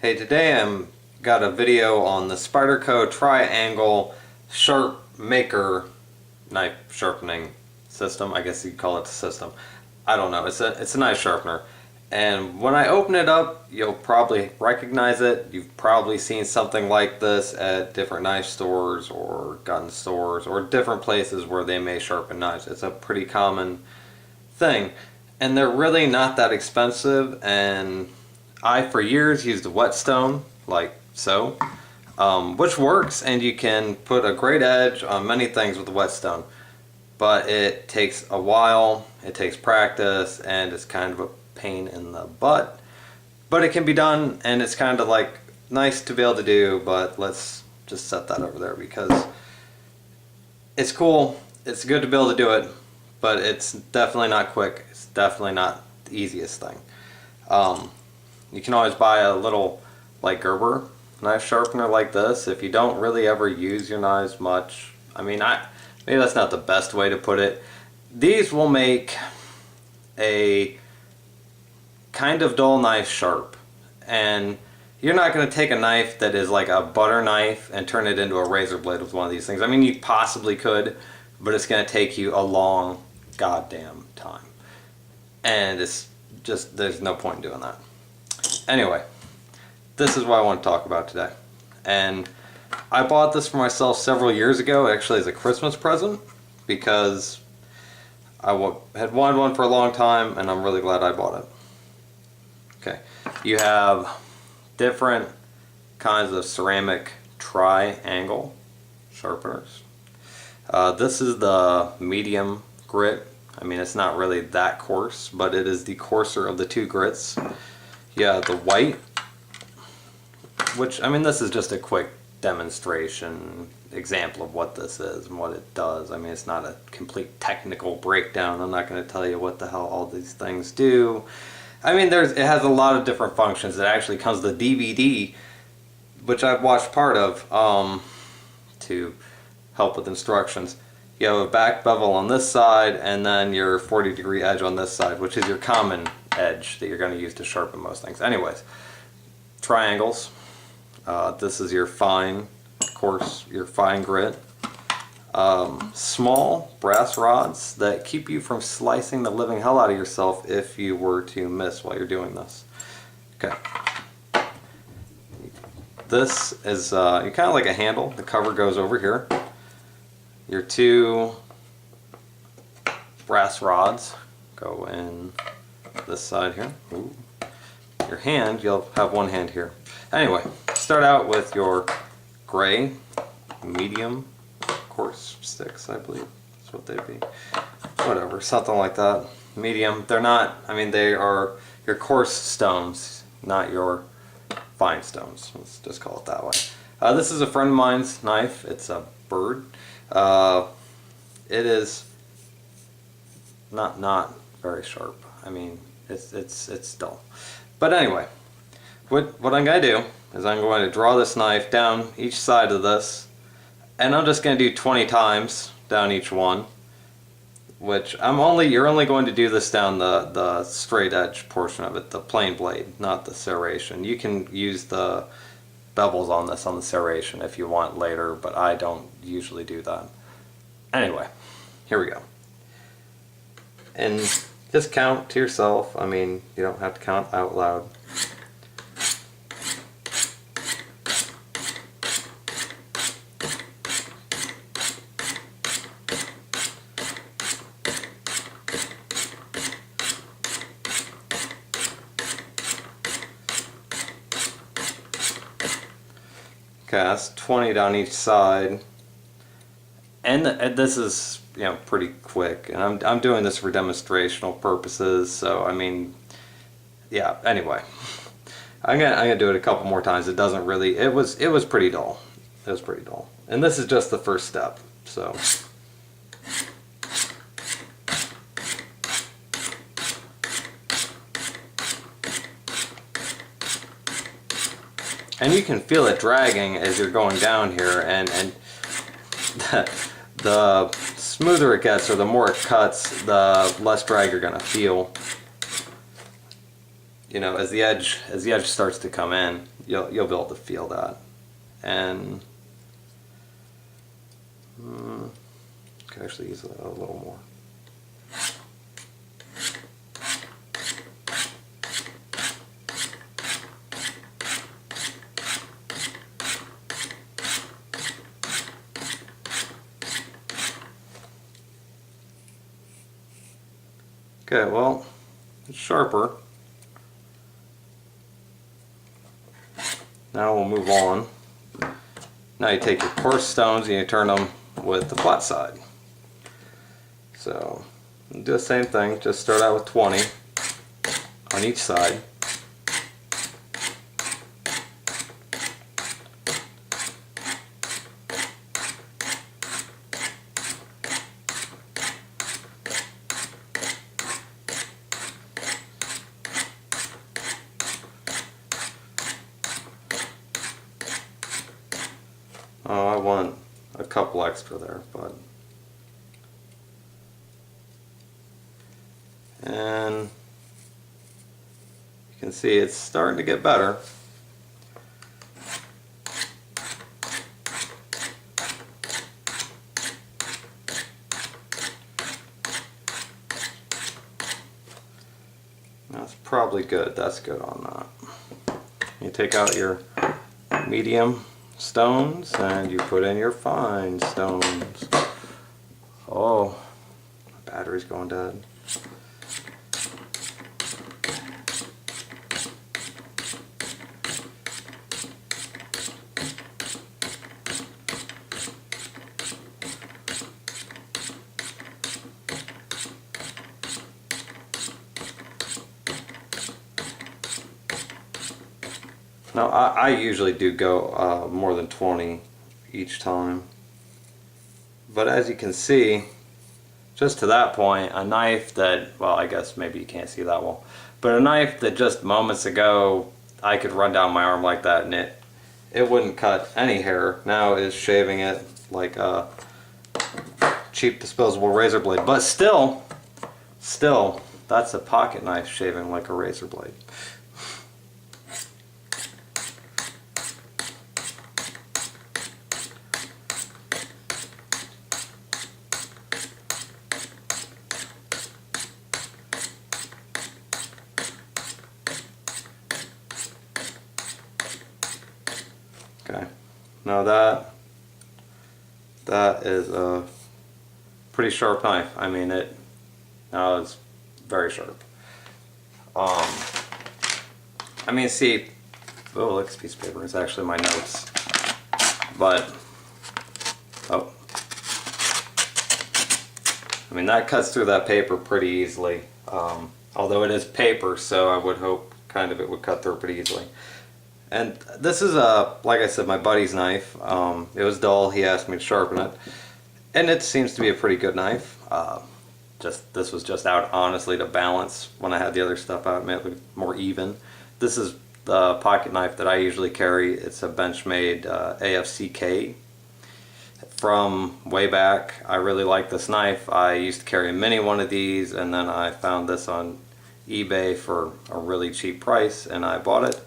Hey, today I'm got a video on the Spyderco TriAngle Sharpmaker knife sharpening system. I guess you'd call it a system. I don't know. It's a knife sharpener. And when I open it up, you'll probably recognize it. You've probably seen something like this at different knife stores or gun stores or different places where they may sharpen knives. It's a pretty common thing. And they're really not that expensive, and I for years used a whetstone like so, which works, and you can put a great edge on many things with the whetstone, but it takes a while, it takes practice, and it's kind of a pain in the butt, but it can be done, and it's kind of like nice to be able to do. But let's just set that over there because it's cool, it's good to be able to do it, but it's definitely not quick. It's definitely not the easiest thing. You can always buy a little like Gerber knife sharpener like this if you don't really ever use your knives much. I mean, maybe that's not the best way to put it. These will make a kind of dull knife sharp, and you're not going to take a knife that is like a butter knife and turn it into a razor blade with one of these things. I mean, you possibly could, but it's going to take you a long goddamn time, and it's just, there's no point in doing that. Anyway, this is what I want to talk about today. And I bought this for myself several years ago, actually as a Christmas present, because I had wanted one for a long time, and I'm really glad I bought it. Okay, you have different kinds of ceramic triangle sharpeners. This is the medium grit. I mean, it's not really that coarse, but it is the coarser of the two grits. Yeah, the white, which, I mean, this is just a quick demonstration example of what this is and what it does. I mean, it's not a complete technical breakdown. I'm not going to tell you what the hell all these things do. I mean, it has a lot of different functions. It actually comes with a DVD, which I've watched part of, to help with instructions. You have a back bevel on this side, and then your 40-degree edge on this side, which is your common edge that you're going to use to sharpen most things. Anyways, triangles. This is your fine, coarse, your fine grit. Small brass rods that keep you from slicing the living hell out of yourself if you were to miss while you're doing this. Okay. This is kind of like a handle. The cover goes over here. Your two brass rods go in this side here. Ooh. Your hand, you'll have one hand here. Anyway, start out with your gray, medium, coarse sticks, I believe that's what they'd be. Whatever, something like that. Medium. They're not, I mean, they are your coarse stones, not your fine stones. Let's just call it that way. This is a friend of mine's knife. It's a bird. It is not very sharp. I mean, it's dull. But anyway, what I'm going to do is I'm going to draw this knife down each side of this, and I'm just going to do 20 times down each one, which you're only going to do this down the straight edge portion of it, the plain blade, not the serration. You can use the bevels on this on the serration if you want later, but I don't usually do that. Anyway, here we go. And just count to yourself. I mean, you don't have to count out loud. Okay, that's 20 down each side, and this is, you know, pretty quick, and I'm doing this for demonstrational purposes. So I mean, yeah. Anyway, I'm gonna do it a couple more times. It doesn't really. It was pretty dull. It was pretty dull, and this is just the first step. So. And you can feel it dragging as you're going down here, and the smoother it gets, or the more it cuts, the less drag you're going to feel. you know, as the edge starts to come in, you'll be able to feel that. And could actually use a little more. Okay, well, it's sharper. Now we'll move on. Now you take your coarse stones and you turn them with the flat side. So, do the same thing, just start out with 20 on each side. Oh, I want a couple extra there, but... And you can see it's starting to get better. That's probably good. That's good on that. You take out your medium stones and you put in your fine stones. Oh, my battery's going dead. Now I usually do go more than 20 each time, but as you can see, just to that point, a knife that, well, I guess maybe you can't see that well, but a knife that just moments ago I could run down my arm like that and it wouldn't cut any hair, now is shaving it like a cheap disposable razor blade. But still, that's a pocket knife shaving like a razor blade. Okay, now that is a pretty sharp knife. I mean, now it's very sharp. I mean, see, oh, look, this piece of paper is actually my notes. But, oh, I mean, that cuts through that paper pretty easily. Although it is paper, so I would hope kind of it would cut through pretty easily. And this is like I said, my buddy's knife. It was dull. He asked me to sharpen it, and it seems to be a pretty good knife. This was just out honestly to balance when I had the other stuff out, made it look more even. This is the pocket knife that I usually carry. It's a Benchmade AFCK from way back. I really like this knife. I used to carry a mini one of these, and then I found this on eBay for a really cheap price, and I bought it.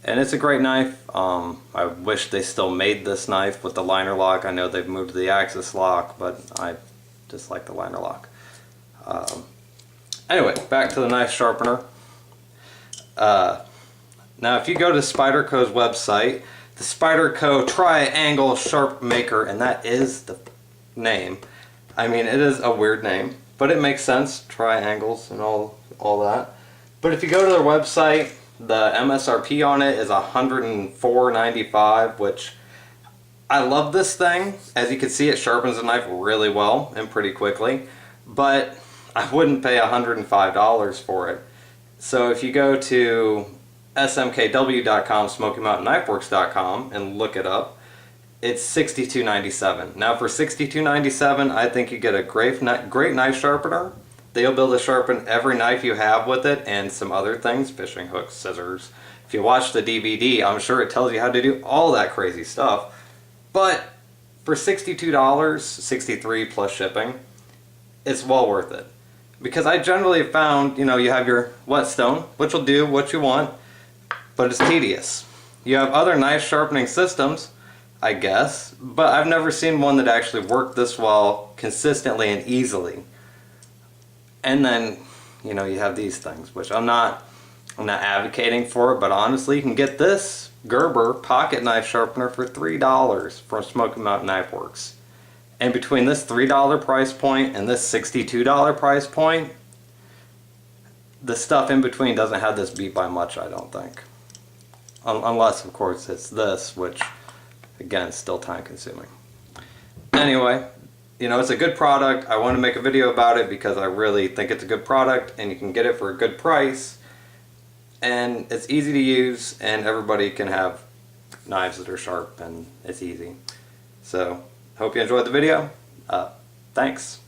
And it's a great knife. I wish they still made this knife with the liner lock. I know they've moved to the axis lock, but I just like the liner lock. Anyway, back to the knife sharpener. Now if you go to Spyderco's website, the Spyderco TriAngle Sharpmaker, and that is the name. I mean, it is a weird name, but it makes sense, triangles and all that. But if you go to their website, the MSRP on it is $104.95, which I love this thing. As you can see, it sharpens the knife really well and pretty quickly, but I wouldn't pay $105 for it. So if you go to smkw.com, SmokyMountainKnifeWorks.com, and look it up, it's $62.97. Now for $62.97, I think you get a great knife sharpener. They'll be able to sharpen every knife you have with it and some other things, fishing hooks, scissors. If you watch the DVD, I'm sure it tells you how to do all that crazy stuff. But for $62, $63 plus shipping, it's well worth it. Because I generally found, you know, you have your whetstone, which will do what you want, but it's tedious. You have other knife sharpening systems, I guess, but I've never seen one that actually worked this well consistently and easily. And then, you know, you have these things, which I'm not advocating for it, but honestly, you can get this Gerber pocket knife sharpener for $3 from Smoky Mountain Knife Works. And between this $3 price point and this $62 price point, the stuff in between doesn't have this beat by much, I don't think. Unless, of course, it's this, which, again, is still time consuming. Anyway, you know, it's a good product. I want to make a video about it because I really think it's a good product and you can get it for a good price. And it's easy to use and everybody can have knives that are sharp and it's easy. So, hope you enjoyed the video. Thanks.